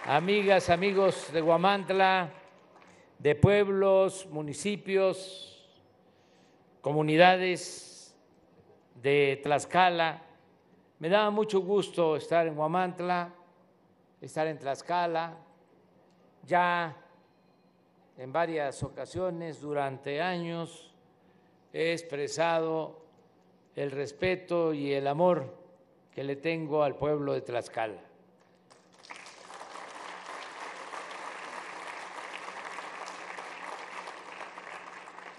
amigas, amigos de Huamantla, de pueblos, municipios, comunidades de Tlaxcala. Me da mucho gusto estar en Huamantla, estar en Tlaxcala. Ya en varias ocasiones durante años he expresado el respeto y el amor que le tengo al pueblo de Tlaxcala.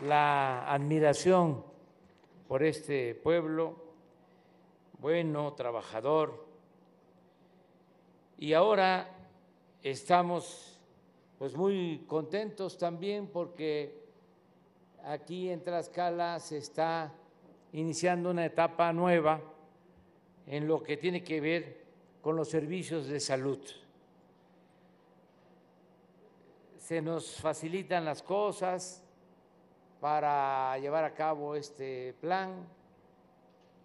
La admiración por este pueblo bueno, trabajador, y ahora estamos pues muy contentos también porque aquí en Tlaxcala se está iniciando una etapa nueva en lo que tiene que ver con los servicios de salud. Se nos facilitan las cosas para llevar a cabo este plan,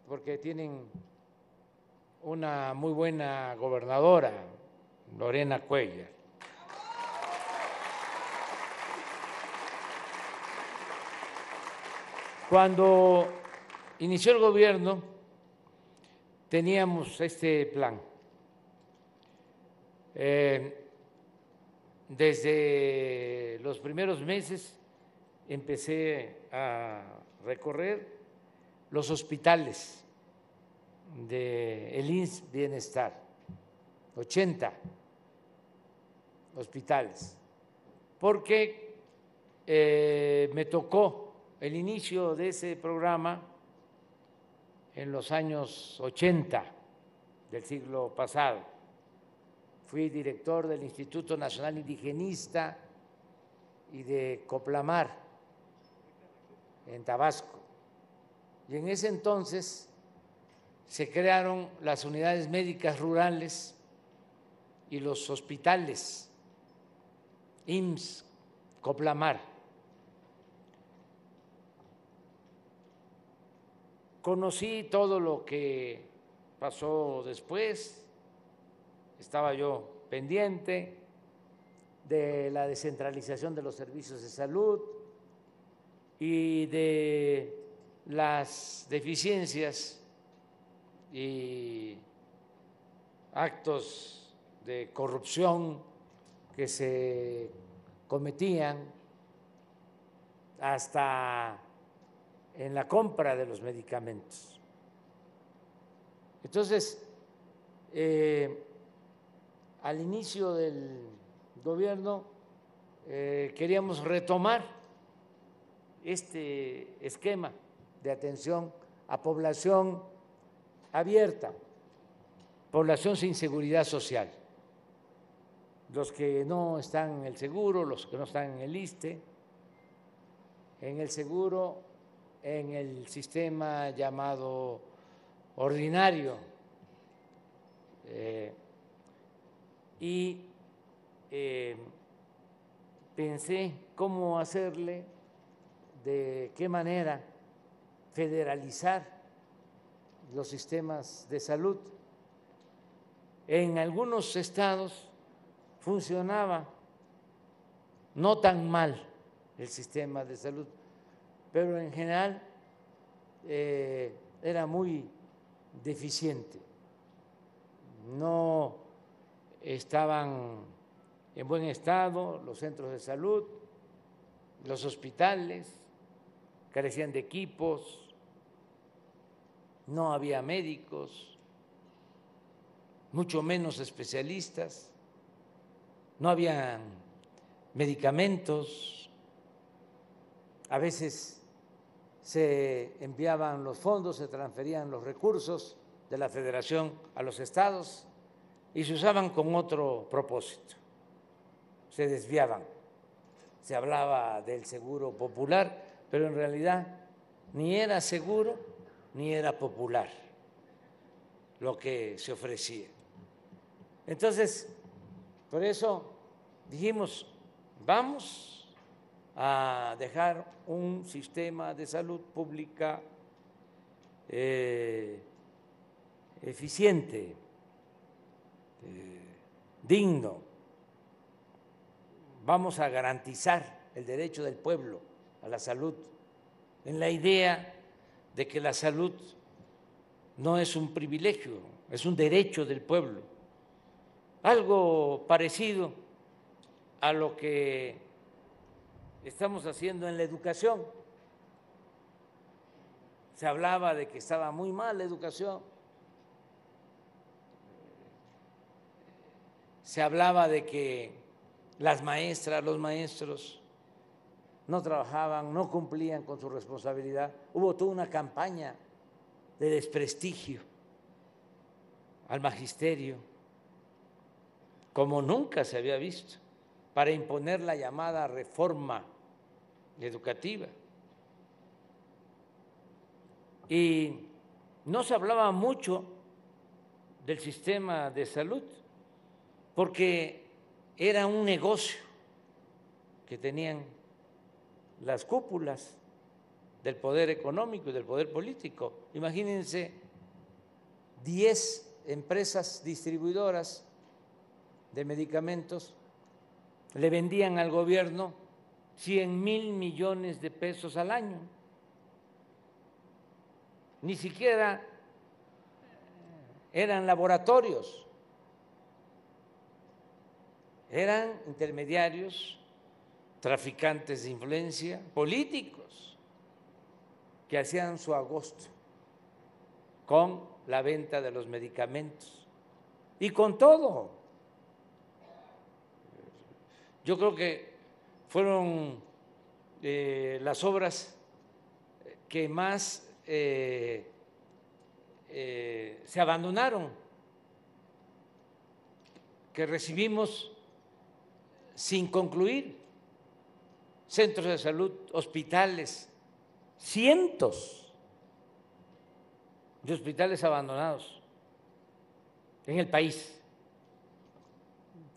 porque tienen una muy buena gobernadora, Lorena Cuellar. Cuando inició el gobierno teníamos este plan. Desde los primeros meses empecé a recorrer los hospitales del IMSS Bienestar, 80 hospitales, porque me tocó el inicio de ese programa en los años 80 del siglo pasado. Fui director del Instituto Nacional Indigenista y de Coplamar en Tabasco. Y en ese entonces se crearon las unidades médicas rurales y los hospitales IMSS, Coplamar. Conocí todo lo que pasó después, estaba yo pendiente de la descentralización de los servicios de salud y de las deficiencias y actos de corrupción que se cometían hasta en la compra de los medicamentos. Entonces, al inicio del gobierno queríamos retomar este esquema de atención a población abierta, población sin seguridad social, los que no están en el seguro, los que no están en el ISSSTE, en el seguro, en el sistema llamado ordinario, y pensé cómo hacerle, de qué manera federalizar los sistemas de salud. En algunos estados funcionaba no tan mal el sistema de salud, pero en general era muy deficiente. No estaban en buen estado los centros de salud, los hospitales carecían de equipos, no había médicos, mucho menos especialistas, no había medicamentos, a veces se enviaban los fondos, se transferían los recursos de la Federación a los estados y se usaban con otro propósito, se desviaban. Se hablaba del seguro popular, pero en realidad ni era seguro ni era popular lo que se ofrecía. Entonces, por eso dijimos, vamos a dejar un sistema de salud pública eficiente, digno, vamos a garantizar el derecho del pueblo a la salud, en la idea de que la salud no es un privilegio, es un derecho del pueblo. Algo parecido a lo que estamos haciendo en la educación. Se hablaba de que estaba muy mal la educación, se hablaba de que las maestras, los maestros no trabajaban, no cumplían con su responsabilidad. Hubo toda una campaña de desprestigio al magisterio, como nunca se había visto, para imponer la llamada reforma educativa. Y no se hablaba mucho del sistema de salud, porque era un negocio que tenían las cúpulas del poder económico y del poder político. Imagínense 10 empresas distribuidoras de medicamentos le vendían al gobierno 100,000 millones de pesos al año. Ni siquiera eran laboratorios, eran intermediarios, traficantes de influencia, políticos que hacían su agosto con la venta de los medicamentos y con todo. Yo creo que fueron las obras que más se abandonaron, que recibimos sin concluir, centros de salud, hospitales, cientos de hospitales abandonados en el país.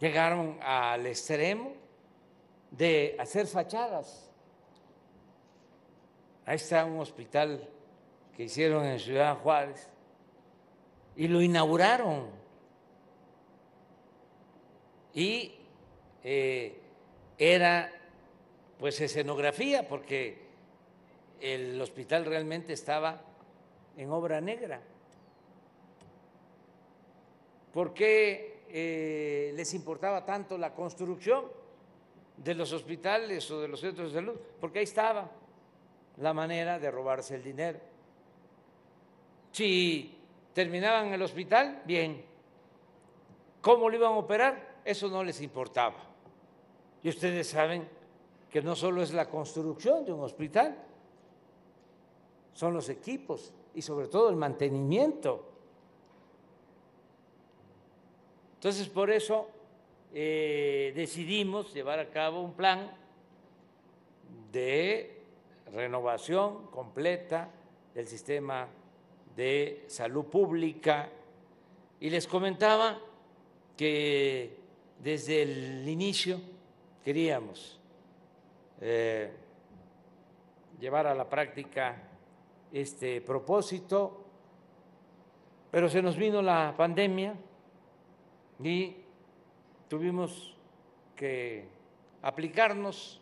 Llegaron al extremo de hacer fachadas. Ahí está un hospital que hicieron en Ciudad Juárez y lo inauguraron. Y era pues escenografía, porque el hospital realmente estaba en obra negra. ¿Por qué les importaba tanto la construcción de los hospitales o de los centros de salud? Porque ahí estaba la manera de robarse el dinero. Si terminaban el hospital, bien. ¿Cómo lo iban a operar? Eso no les importaba. Y ustedes saben que no solo es la construcción de un hospital, son los equipos y sobre todo el mantenimiento. Entonces, por eso decidimos llevar a cabo un plan de renovación completa del sistema de salud pública. Y les comentaba que desde el inicio queríamos llevar a la práctica este propósito, pero se nos vino la pandemia y tuvimos que aplicarnos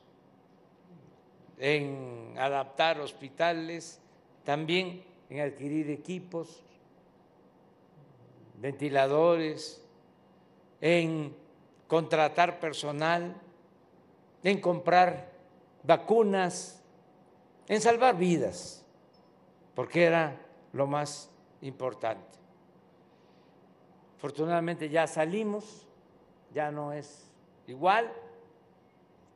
en adaptar hospitales, también en adquirir equipos, ventiladores, en contratar personal, en comprar vacunas, en salvar vidas, porque era lo más importante. Afortunadamente ya salimos, ya no es igual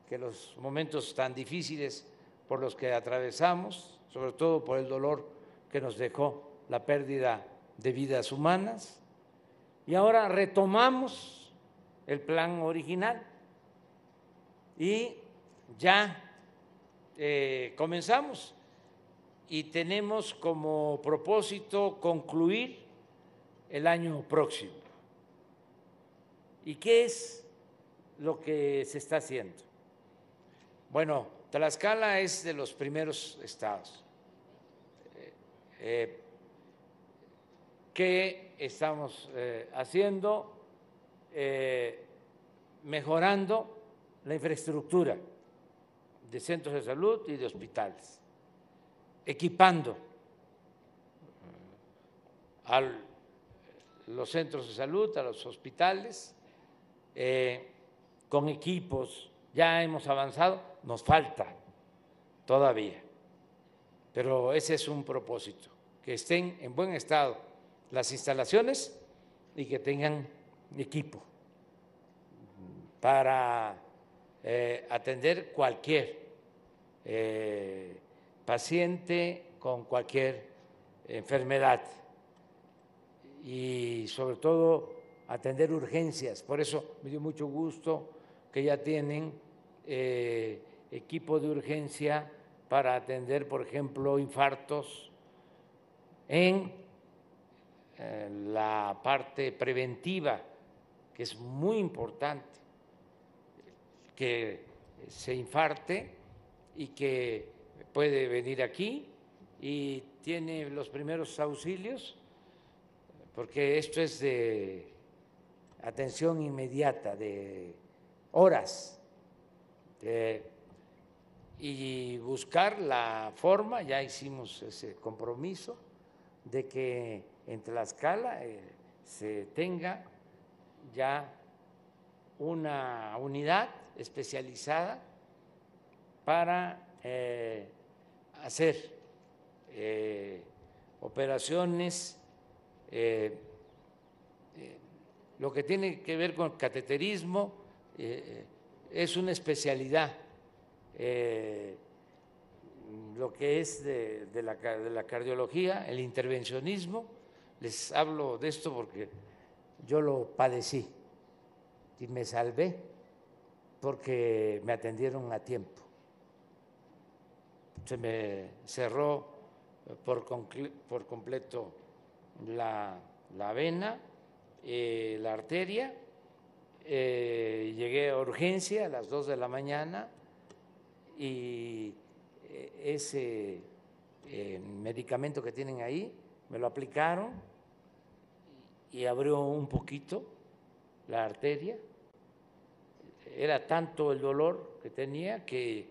que los momentos tan difíciles por los que atravesamos, sobre todo por el dolor que nos dejó la pérdida de vidas humanas, y ahora retomamos el plan original y ya comenzamos y tenemos como propósito concluir el año próximo. ¿Y qué es lo que se está haciendo? Bueno, Tlaxcala es de los primeros estados que estamos haciendo, mejorando la infraestructura de centros de salud y de hospitales, equipando a los centros de salud, a los hospitales, con equipos. Ya hemos avanzado, nos falta todavía, pero ese es un propósito, que estén en buen estado las instalaciones y que tengan equipo para atender cualquier paciente con cualquier enfermedad y sobre todo atender urgencias. Por eso me dio mucho gusto que ya tienen equipo de urgencia para atender, por ejemplo, infartos en la parte preventiva, que es muy importante, que se infarte y que puede venir aquí y tiene los primeros auxilios, porque esto es de atención inmediata, de horas, y buscar la forma, ya hicimos ese compromiso, de que en Tlaxcala se tenga ya una unidad especializada para hacer operaciones, lo que tiene que ver con cateterismo, es una especialidad, lo que es de la cardiología, el intervencionismo. Les hablo de esto porque yo lo padecí y me salvé porque me atendieron a tiempo. Se me cerró por completo la vena, la arteria, llegué a urgencia a las 2 de la mañana y ese medicamento que tienen ahí me lo aplicaron y abrió un poquito la arteria. Era tanto el dolor que tenía que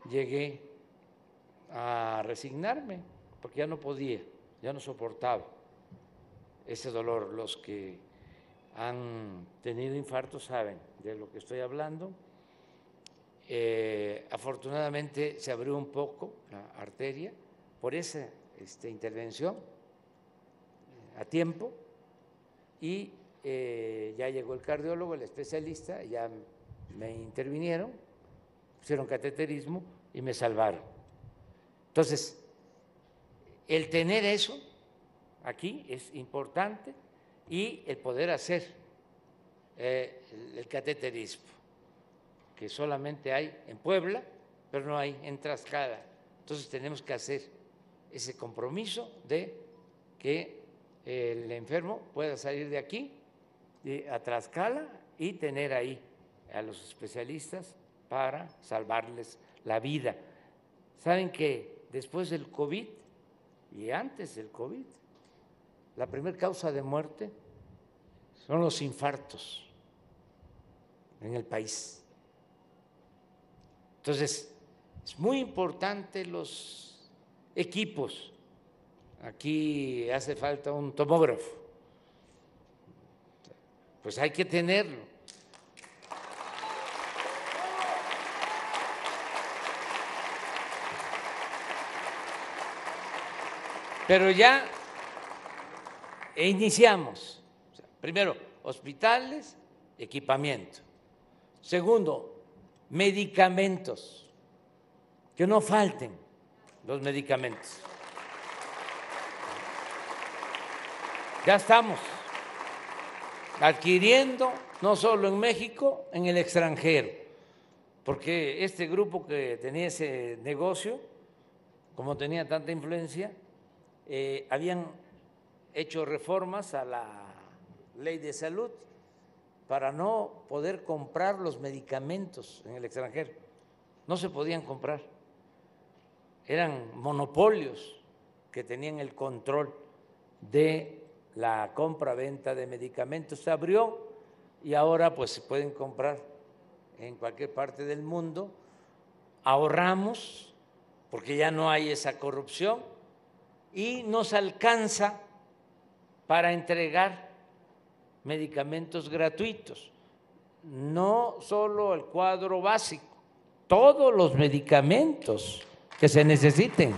llegué a resignarme porque ya no podía, ya no soportaba ese dolor. Los que han tenido infartos saben de lo que estoy hablando. Afortunadamente se abrió un poco la arteria por esa intervención a tiempo y ya llegó el cardiólogo, el especialista, ya me intervinieron, pusieron cateterismo y me salvaron. Entonces, el tener eso aquí es importante y el poder hacer el cateterismo, que solamente hay en Puebla, pero no hay en Tlaxcala. Entonces tenemos que hacer ese compromiso de que el enfermo pueda salir de aquí a Tlaxcala y tener ahí a los especialistas para salvarles la vida. Saben que después del COVID y antes del COVID, la primera causa de muerte son los infartos en el país. Entonces, es muy importante los equipos. Aquí hace falta un tomógrafo, pues hay que tenerlo. Pero ya iniciamos. Primero, hospitales, equipamiento. Segundo, medicamentos, que no falten los medicamentos. Ya estamos adquiriendo, no solo en México, en el extranjero, porque este grupo que tenía ese negocio, como tenía tanta influencia, habían hecho reformas a la ley de salud para no poder comprar los medicamentos en el extranjero. No se podían comprar. Eran monopolios que tenían el control de la compra-venta de medicamentos. Se abrió y ahora pues se pueden comprar en cualquier parte del mundo, ahorramos porque ya no hay esa corrupción y nos alcanza para entregar medicamentos gratuitos, no solo el cuadro básico, todos los medicamentos que se necesiten.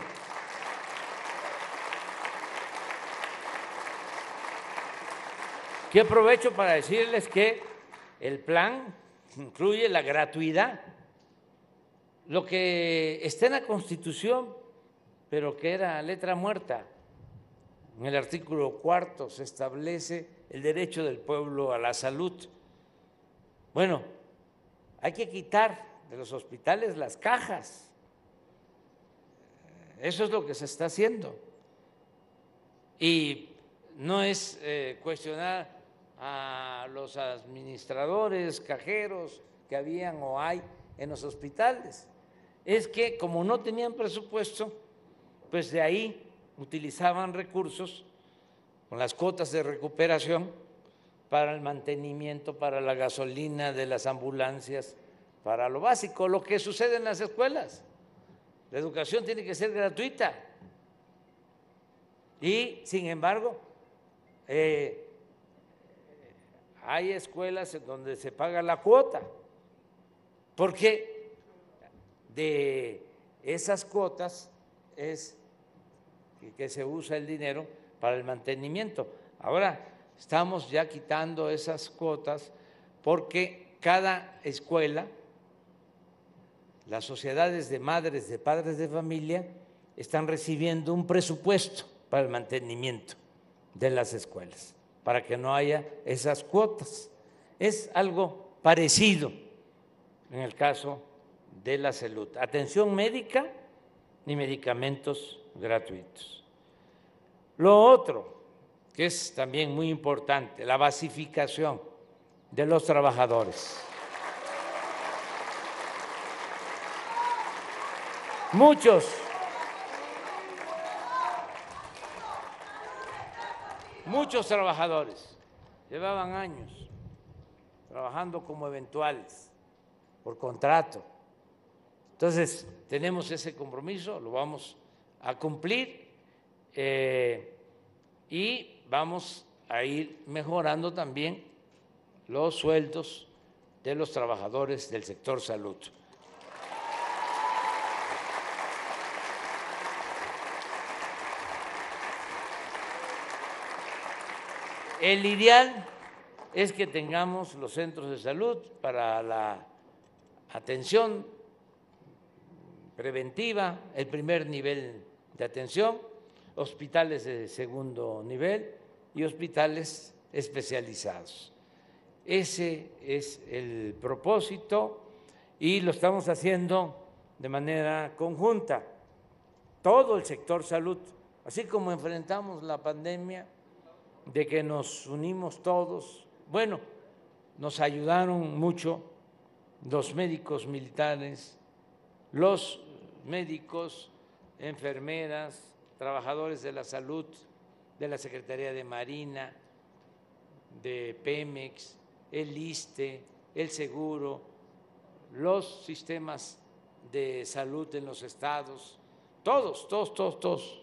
Que aprovecho para decirles que el plan incluye la gratuidad, lo que está en la Constitución, pero que era letra muerta. En el artículo 4 se establece el derecho del pueblo a la salud. Bueno, hay que quitar de los hospitales las cajas. Eso es lo que se está haciendo. Y no es cuestionar a los administradores, cajeros que habían o hay en los hospitales. Es que como no tenían presupuesto, pues de ahí utilizaban recursos con las cuotas de recuperación para el mantenimiento, para la gasolina de las ambulancias, para lo básico, lo que sucede en las escuelas. La educación tiene que ser gratuita y, sin embargo, hay escuelas en donde se paga la cuota, porque de esas cuotas es que se usa el dinero para el mantenimiento. Ahora estamos ya quitando esas cuotas porque cada escuela, las sociedades de madres, de padres de familia, están recibiendo un presupuesto para el mantenimiento de las escuelas, para que no haya esas cuotas. Es algo parecido en el caso de la salud, atención médica y medicamentos gratuitos. Lo otro, que es también muy importante, la basificación de los trabajadores. Muchos trabajadores llevaban años trabajando como eventuales, por contrato. Entonces, tenemos ese compromiso, lo vamos a cumplir y vamos a ir mejorando también los sueldos de los trabajadores del sector salud. El ideal es que tengamos los centros de salud para la atención preventiva, el primer nivel de atención, hospitales de segundo nivel y hospitales especializados. Ese es el propósito y lo estamos haciendo de manera conjunta, todo el sector salud, así como enfrentamos la pandemia, de que nos unimos todos. Bueno, nos ayudaron mucho los médicos militares, los médicos, enfermeras, trabajadores de la salud, de la Secretaría de Marina, de Pemex, el ISSSTE, el Seguro, los sistemas de salud en los estados, todos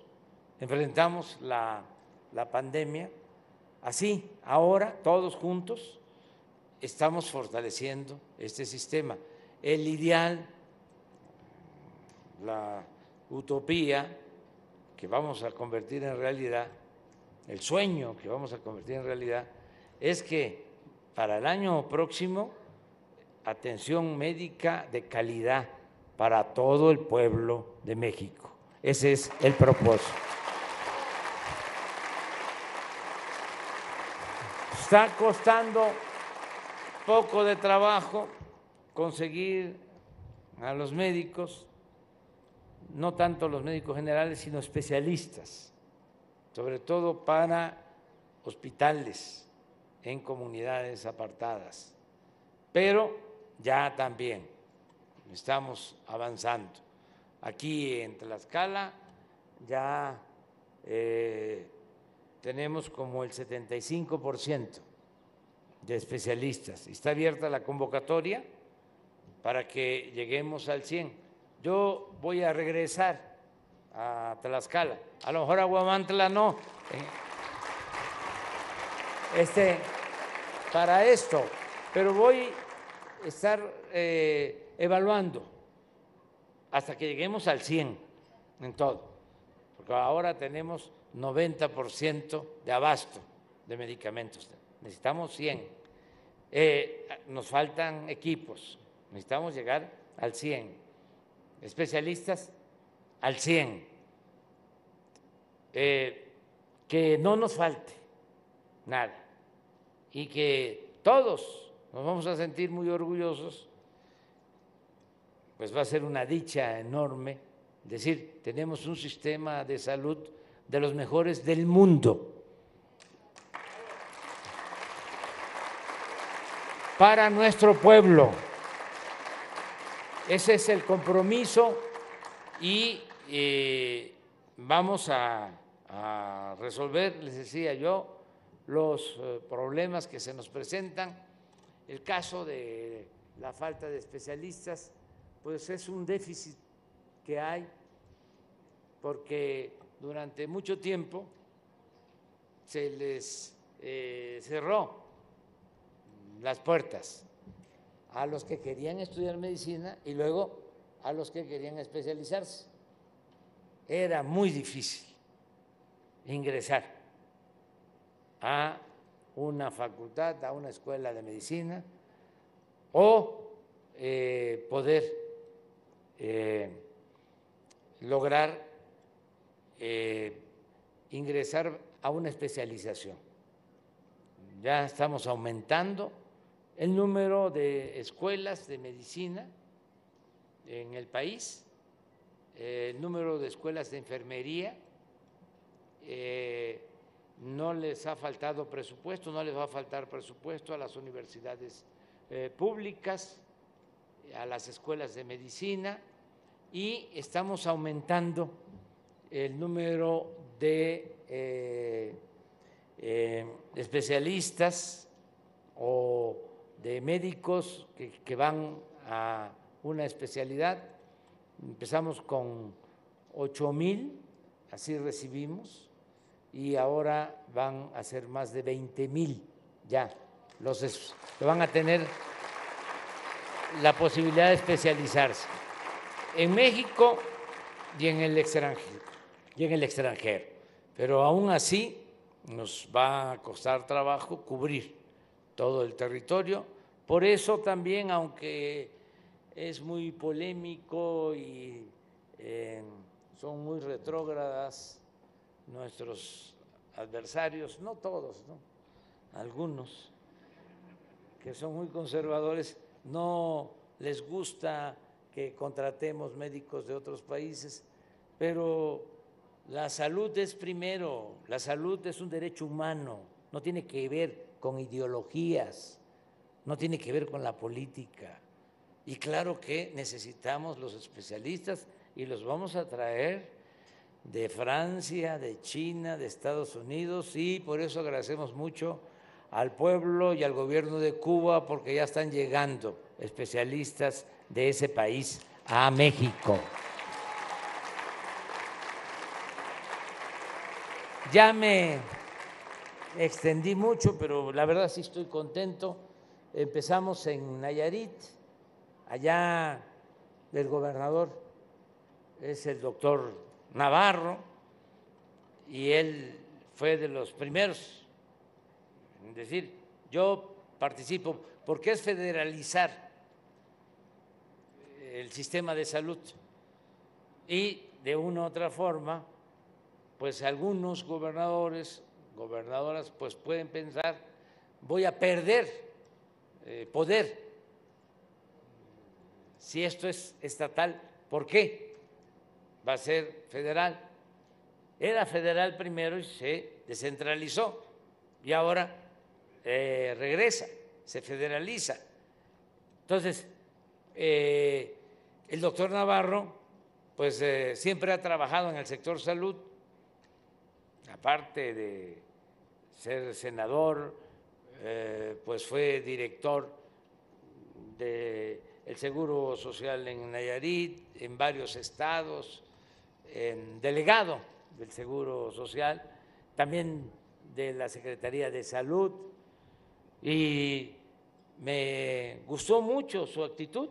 enfrentamos la pandemia. Así, ahora todos juntos estamos fortaleciendo este sistema. El ideal, la utopía que vamos a convertir en realidad, el sueño que vamos a convertir en realidad, es que para el año próximo, atención médica de calidad para todo el pueblo de México. Ese es el propósito. Está costando poco de trabajo conseguir a los médicos, no tanto los médicos generales, sino especialistas, sobre todo para hospitales en comunidades apartadas. Pero ya también estamos avanzando. Aquí en Tlaxcala ya tenemos como el 75% de especialistas. Está abierta la convocatoria para que lleguemos al 100. Yo voy a regresar a Tlaxcala, a lo mejor a Huamantla no, para esto, pero voy a estar evaluando hasta que lleguemos al 100 en todo, porque ahora tenemos 90% de abasto de medicamentos, necesitamos 100, nos faltan equipos, necesitamos llegar al 100, especialistas al 100, que no nos falte nada y que todos nos vamos a sentir muy orgullosos, pues va a ser una dicha enorme decir, tenemos un sistema de salud de los mejores del mundo para nuestro pueblo. Ese es el compromiso y vamos a resolver, les decía yo, los problemas que se nos presentan. El caso de la falta de especialistas, pues es un déficit que hay, porque durante mucho tiempo se les cerró las puertas a los que querían estudiar medicina y luego a los que querían especializarse. Era muy difícil ingresar a una facultad, a una escuela de medicina o poder lograr ingresar a una especialización. Ya estamos aumentando el número de escuelas de medicina en el país, el número de escuelas de enfermería. No les ha faltado presupuesto, no les va a faltar presupuesto a las universidades públicas, a las escuelas de medicina, y estamos aumentando el número de especialistas o de médicos que van a una especialidad. Empezamos con 8,000, así recibimos, y ahora van a ser más de 20,000 ya los que van a tener la posibilidad de especializarse en México y en el extranjero. Pero aún así nos va a costar trabajo cubrir todo el territorio. Por eso también, aunque es muy polémico y son muy retrógradas nuestros adversarios, no todos, ¿no? Algunos que son muy conservadores, no les gusta que contratemos médicos de otros países, pero la salud es primero, la salud es un derecho humano, no tiene que ver con ideologías, no tiene que ver con la política. Y claro que necesitamos los especialistas y los vamos a traer de Francia, de China, de Estados Unidos, y por eso agradecemos mucho al pueblo y al gobierno de Cuba, porque ya están llegando especialistas de ese país a México. Ya me extendí mucho, pero la verdad sí estoy contento. Empezamos en Nayarit, allá el gobernador es el doctor Navarro, y él fue de los primeros en decir, yo participo, porque es federalizar el sistema de salud, y de una u otra forma, pues algunos gobernadores, gobernadoras, pues pueden pensar, voy a perder poder si esto es estatal, ¿por qué va a ser federal? Era federal primero y se descentralizó, y ahora regresa, se federaliza. Entonces, el doctor Navarro, pues siempre ha trabajado en el sector salud, aparte de ser senador, pues fue director del el Seguro Social en Nayarit, en varios estados, en delegado del Seguro Social, también de la Secretaría de Salud, y me gustó mucho su actitud,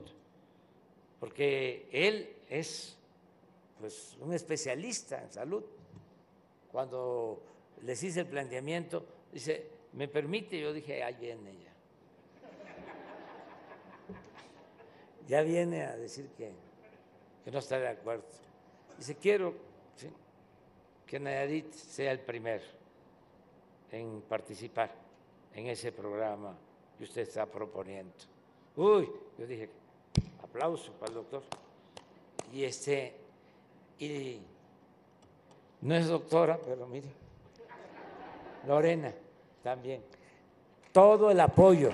porque él es pues un especialista en salud. Cuando les hice el planteamiento, dice, ¿me permite? Yo dije, ahí viene ya. Ya viene a decir que no está de acuerdo. Dice, quiero, ¿sí?, que Nayarit sea el primero en participar en ese programa que usted está proponiendo. Uy, yo dije, aplauso para el doctor. Y no es doctora, pero mire, Lorena también, todo el apoyo.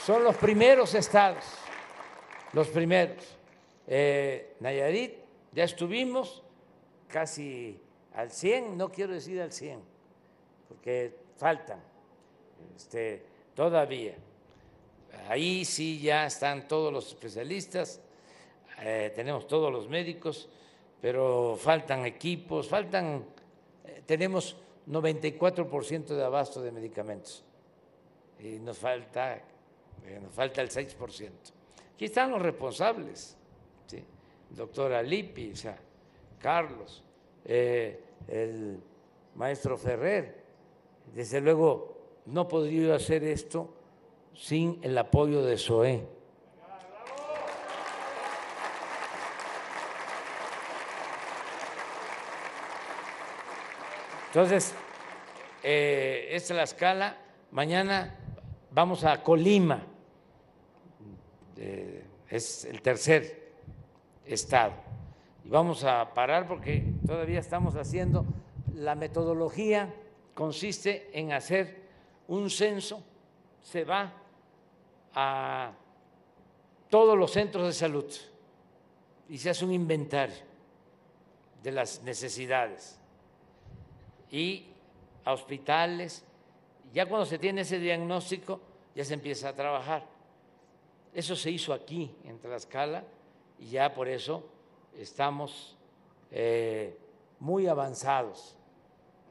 Son los primeros estados, los primeros. Nayarit, ya estuvimos casi al 100, no quiero decir al 100, porque faltan todavía. Ahí sí ya están todos los especialistas, tenemos todos los médicos, pero faltan equipos, tenemos 94% de abasto de medicamentos y nos falta el 6%. Aquí están los responsables, ¿sí? El doctor Alipi, o sea, Carlos, el maestro Ferrer. Desde luego no podría yo hacer esto sin el apoyo de SOE. Entonces, esta es la escala. Mañana vamos a Colima, es el tercer estado, y vamos a parar porque todavía estamos haciendo la metodología. Consiste en hacer un censo, se va a todos los centros de salud y se hace un inventario de las necesidades, y a hospitales. Ya cuando se tiene ese diagnóstico ya se empieza a trabajar. Eso se hizo aquí en Tlaxcala y ya por eso estamos muy avanzados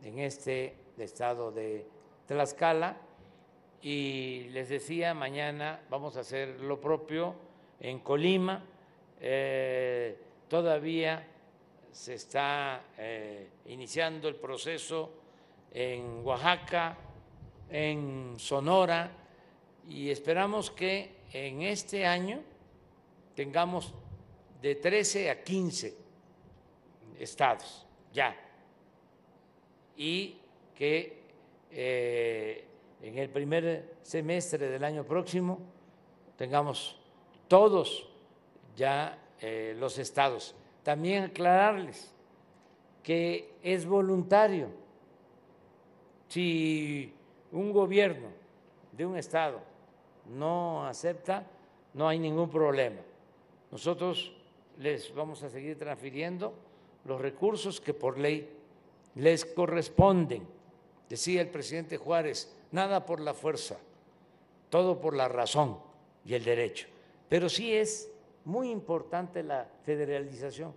en este estado de Tlaxcala. Y les decía, mañana vamos a hacer lo propio en Colima. Todavía se está iniciando el proceso en Oaxaca, en Sonora, y esperamos que en este año tengamos de 13 a 15 estados ya, y que en el primer semestre del año próximo tengamos todos ya los estados. También aclararles que es voluntario. Si un gobierno de un estado no acepta, no hay ningún problema. Nosotros les vamos a seguir transfiriendo los recursos que por ley les corresponden. Decía el presidente Juárez, nada por la fuerza, todo por la razón y el derecho. Pero sí es muy importante la federalización.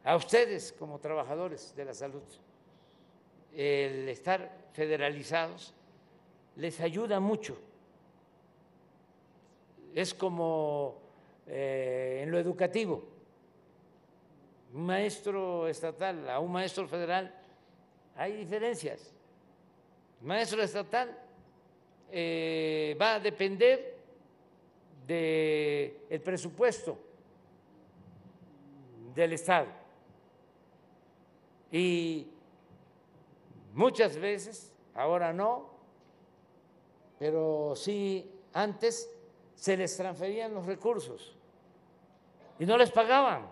A ustedes como trabajadores de la salud, el estar federalizados les ayuda mucho. Es como en lo educativo, un maestro estatal a un maestro federal, hay diferencias. El maestro estatal va a depender del presupuesto del Estado, y muchas veces, ahora no, pero sí antes, se les transferían los recursos y no les pagaban.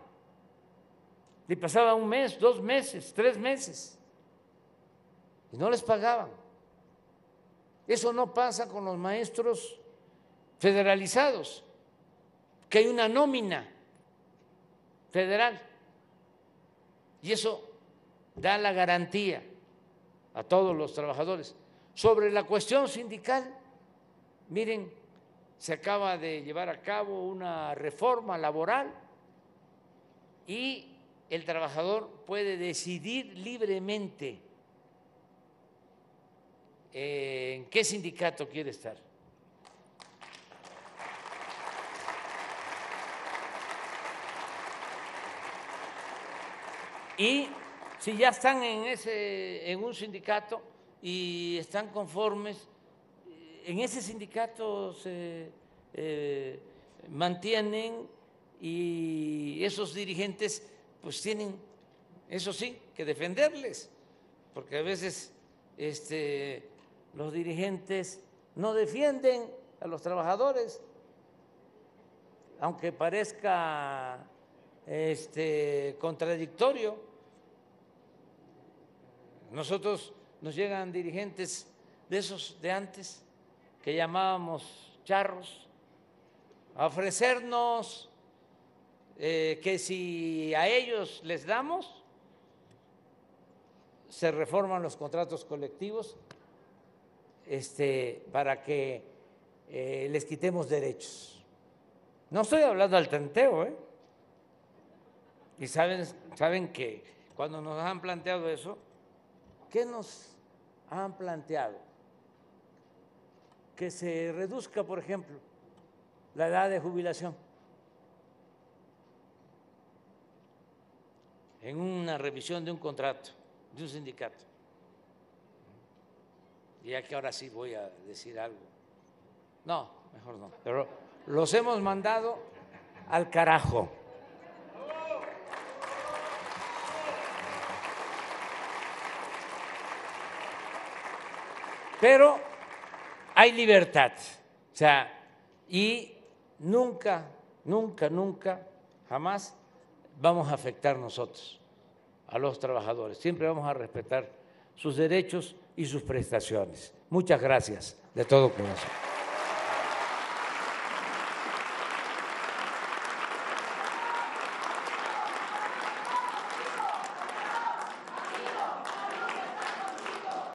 Y pasaba un mes, 2 meses, 3 meses y no les pagaban. Eso no pasa con los maestros federalizados, que hay una nómina federal y eso da la garantía a todos los trabajadores. Sobre la cuestión sindical, miren, se acaba de llevar a cabo una reforma laboral y el trabajador puede decidir libremente en qué sindicato quiere estar. Y si ya están en un sindicato y están conformes, en ese sindicato se mantienen y esos dirigentes pues tienen, eso sí, que defenderles, porque a veces los dirigentes no defienden a los trabajadores, aunque parezca contradictorio. Nosotros nos llegan dirigentes de esos de antes que llamábamos charros a ofrecernos que si a ellos les damos, se reforman los contratos colectivos para que les quitemos derechos. No estoy hablando al tanteo, Y saben que cuando nos han planteado eso, ¿qué nos han planteado? Que se reduzca, por ejemplo, la edad de jubilación en una revisión de un contrato, de un sindicato. Y ya que ahora sí voy a decir algo. No, mejor no. Pero los hemos mandado al carajo. Pero hay libertad, o sea, y nunca, jamás vamos a afectar nosotros a los trabajadores. Siempre vamos a respetar sus derechos y sus prestaciones. Muchas gracias de todo corazón.